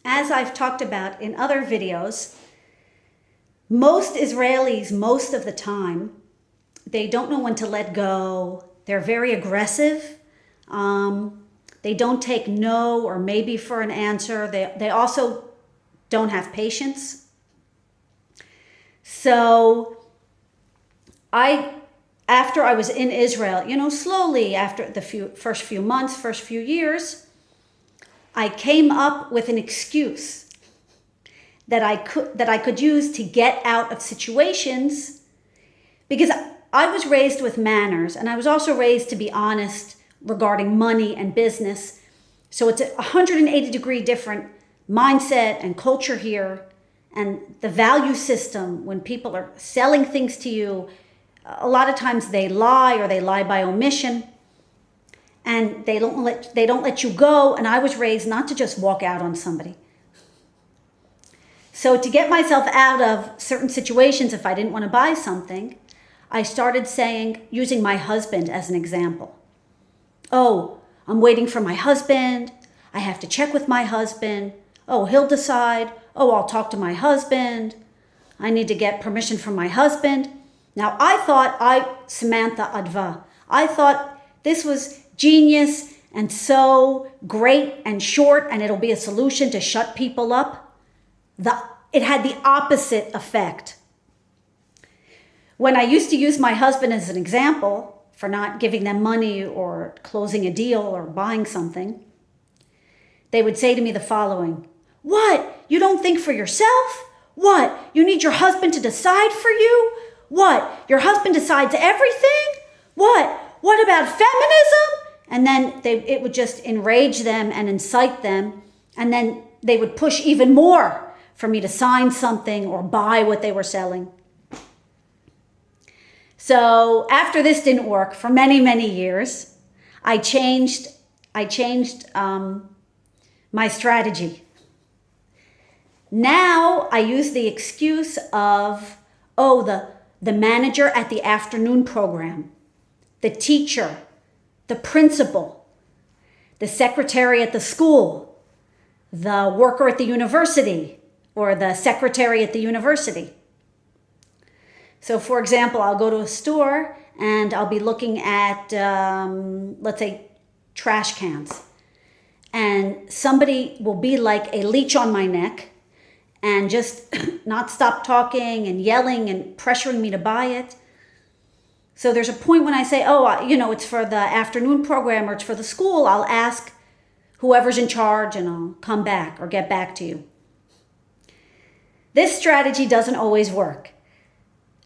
As I've talked about in other videos, most Israelis, most of the time, they don't know when to let go. They're very aggressive. They don't take no or maybe for an answer. They also don't have patience. So after I was in Israel, slowly after the first few months, first few years, I came up with an excuse that I could use to get out of situations, because I was raised with manners, and I was also raised to be honest regarding money and business. So it's a 180-degree different mindset and culture here, and the value system when people are selling things to you. A lot of times they lie, or they lie by omission, and they don't let you go. And I was raised not to just walk out on somebody. So to get myself out of certain situations, if I didn't want to buy something, I started using my husband as an example. Oh, I'm waiting for my husband. I have to check with my husband. Oh, he'll decide. Oh, I'll talk to my husband. I need to get permission from my husband. Now, Samantha Adva, I thought this was genius and so great and short, and it'll be a solution to shut people up. It had the opposite effect. When I used to use my husband as an example for not giving them money or closing a deal or buying something, they would say to me the following: "What? You don't think for yourself? What? You need your husband to decide for you? What? Your husband decides everything? What? What about feminism?" And then it would just enrage them and incite them. And then they would push even more for me to sign something or buy what they were selling. So after this didn't work for many, many years, I changed my strategy. Now I use the excuse of, the manager at the afternoon program, the teacher, the principal, the secretary at the school, the worker at the university, or the secretary at the university. So for example, I'll go to a store and I'll be looking at, let's say, trash cans. And somebody will be like a leech on my neck and just not stop talking and yelling and pressuring me to buy it. So there's a point when I say, it's for the afternoon program or it's for the school. I'll ask whoever's in charge and I'll come back or get back to you. This strategy doesn't always work.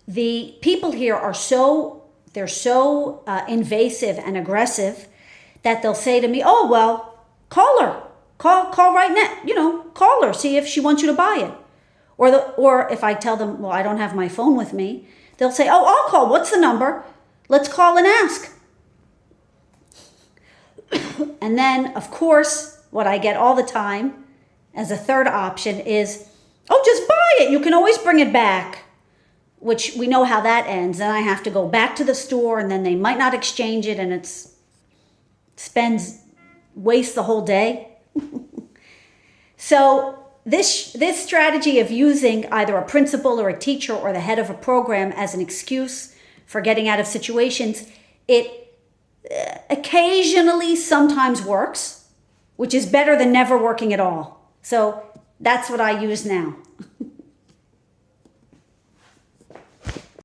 The people here are so invasive and aggressive that they'll say to me, call her. Call right now, call her, see if she wants you to buy it. Or if I tell them, I don't have my phone with me, they'll say, I'll call. What's the number? Let's call and ask. And then, of course, what I get all the time as a third option is, just buy it. You can always bring it back, which we know how that ends. Then I have to go back to the store, and then they might not exchange it, and wastes the whole day. So this strategy of using either a principal or a teacher or the head of a program as an excuse for getting out of situations, it occasionally sometimes works, which is better than never working at all. So that's what I use now.